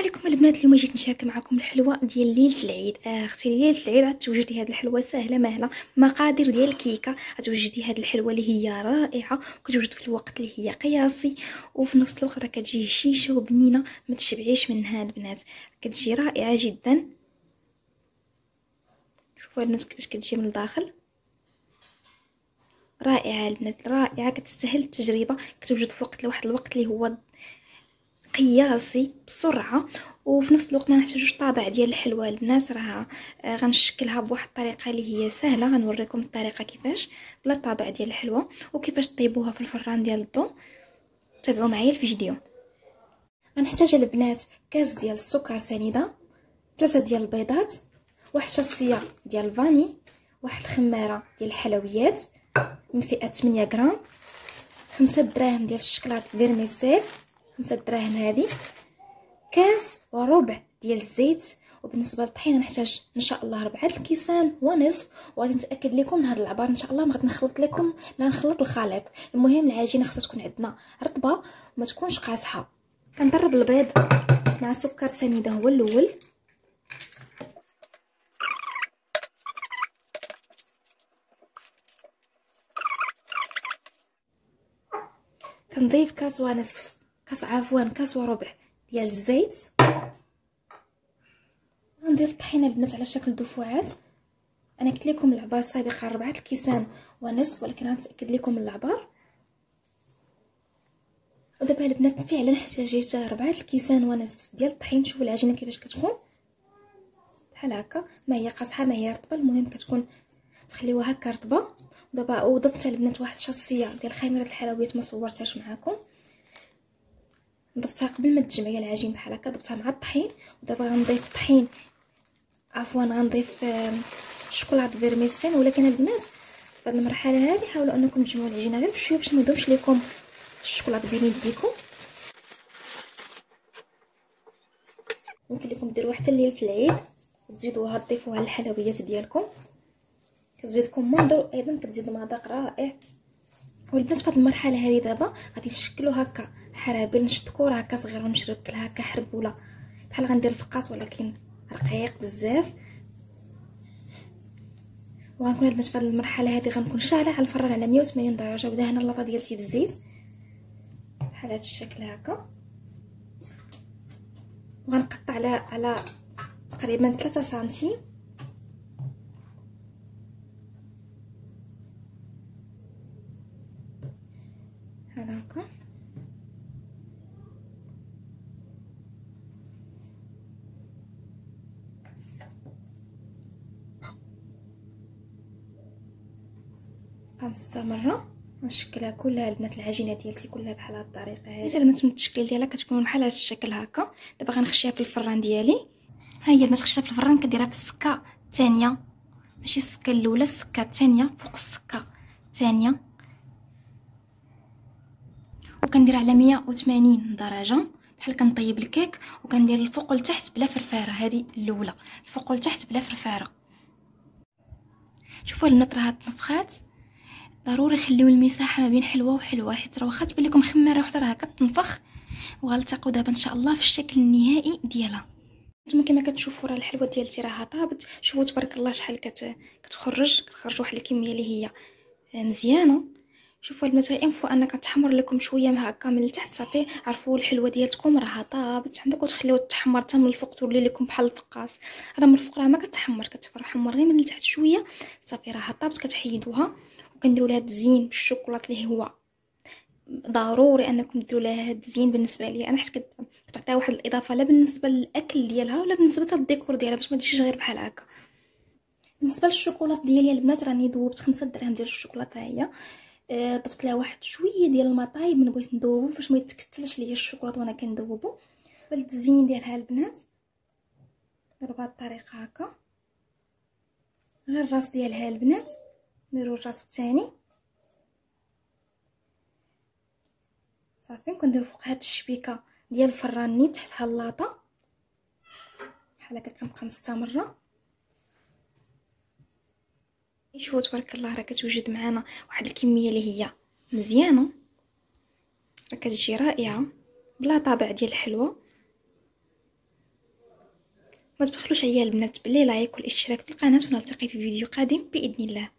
عليكم البنات. اليوم جيت نشارك معكم الحلوه ديال ليله العيد. اختي ليله العيد غتوجدي هذه الحلوه سهله مهله، مقادير ديال الكيكه. غتوجدي هذه الحلوه اللي هي رائعه وكتوجد في الوقت اللي هي قياسي، وفي نفس الوقت راه كتجي هشيشه وبنينه ما تشبعيش منها البنات، كتجي رائعه جدا. شوفوا البنات كيفاش كتجي من الداخل، رائعه البنات رائعه، كتستاهل التجربه. كتوجد في واحد الوقت اللي هو قياسي بسرعه، وفي نفس الوقت ما نحتاجوش طابع ديال الحلوه البنات. راه غنشكلها بواحد الطريقه اللي هي سهله، غنوريكم الطريقه كيفاش بلا طابع ديال الحلوه وكيفاش طيبوها في الفران ديال الضو. تابعوا معايا الفيديو. غنحتاج البنات كاس ديال السكر سنيده، 3 ديال البيضات، واحد شاصيه ديال الفاني، واحد الخماره ديال الحلويات من فئه 8 غرام، 5 دراهم ديال الشكلاط فيرميسيل، 5 دراهم هذه، كاس وربع ديال الزيت. وبالنسبه للطحين نحتاج ان شاء الله 4 الكيسان ونصف. وغادي نتاكد لكم من هذا العبار ان شاء الله، ما غادي نخلط لكم، لا نخلط الخليط. المهم العجينه خصها تكون عندنا رطبه وما تكونش قاصحه. كنضرب البيض مع سكر سنيده هو الاول، كنضيف كاس ونصف، كاس وربع ديال الزيت. غنضيف الطحينه البنات على شكل دفعات. انا قلت لكم العبار سابقا 4 الكيسان ونصف، ولكن غنتاكد لكم من العبار. ودابا البنات فعلا احتاجيت 4 الكيسان ونصف ديال الطحين. شوفوا العجينه كيفاش كتكون بحال هكا، ما هي قاصحه ما هي رطبه، المهم كتكون تخليوها هكا رطبه. دابا ضفت البنات واحد شاصيه ديال خميره الحلويات ما صورتهاش معكم، ضفتها قبل ما تجمعي العجين بحال هكا، ضفتها مع الطحين. ودابا غنضيف الطحين، غنضيف شوكولاط فيرميسين. ولكن البنات في هذه المرحله هذه حاولوا انكم تجمعوا العجينه غير بشويه باش ما يذوبش لكم الشوكولاط بين يديكم. ممكن لكم ديروها حتى ليله العيد وتزيدوها تضيفوها للحلويات ديالكم، كتزيدكم منظر ايضا كتزيد مذاق رائع. والبنات في هذه المرحله هذه دابا غادي نشكلوا هكا حرابل، نشد كره هكا صغيره ونشكلها هكا حربوله بحال غندير الفقاط ولكن رقيق بزاف. وغنكون البنات في هذه المرحله هذه غنكون شاعله على الفران على 180 درجه، ودهنا اللاطه ديالتي بالزيت بحال هذا الشكل هكا. وغنقطع على تقريبا 3 سنتيم بحال هكا. خمسة مرة نشكلها كلها البنات، العجينه ديالتي كلها بحال هاد الطريقه هذه. البنات من التشكيل ديالها كتكون بحال هاد الشكل هكا. دابا غنخشيها في الفران ديالي. ها هي البنات خشيها في الفران، كديرها في السكه الثانيه، ماشي السكه الاولى، السكه الثانيه فوق السكه الثانيه، وكندير على 180 درجه بحال كنطيب الكيك. وكندير الفوق لتحت بلا فرفاره، هذه الاولى الفوق لتحت بلا فرفاره. شوفوا البنات راه تنفخات، ضروري خليو المساحه ما بين حلوه وحلوه، حيت راه واخا تبان لكم خماره وحده راه كتنفخ. وغنلتقوا دابا ان شاء الله في الشكل النهائي ديالها. نتوما كما كتشوفوا راه الحلوه ديالتي راها طابت. شوفوا تبارك الله شحال كتخرج واحد الكميه اللي هي مزيانه. شوفوا البنات ان فوا انك تحمر لكم شويه مع هكا من التحت صافي عرفوا الحلوه ديالتكم راها طابت عندك، وتخليوها تحمر حتى من الفوق تولي لكم بحال الفقاص. راه من الفوق راه ما كتحمر، كتحمر غير من التحت شويه صافي راها طابت. كتحيدوها وكنديروا لها التزيين بالشوكولاط اللي هو ضروري انكم ديروا لها هاد التزيين. بالنسبه لي انا حيت كتعطيها واحد الاضافه لا بالنسبه للاكل ديالها ولا بالنسبه للديكور ديالها باش ما تجيش غير بحال هكا. بالنسبه للشوكولاط ديالي البنات راني ذوبت 5 دراهم ديال الشوكولاته هي. ضفت لها واحد شويه ديال الماء طايب من بغيت نذوبو باش ما يتكتلش ليا الشوكولاط وانا كنذوبو. والتزيين ديالها البنات ديروا بهذه الطريقه هكا، غير الراس ديالها البنات نديروا الراس الثاني صافي. كنديروا فوق هاد الشبيكه ديال الفران نيت تحتها اللاطه بحال هكا، كنبقى مستمره. شوفوا تبارك الله راه كتوجد معنا واحد الكميه اللي هي مزيانه، راه كتجي رائعه بلا طابع ديال الحلوه. ما تبخلوش عليا البنات باللي لايك والاشتراك في القناه، ونلتقي في فيديو قادم باذن الله.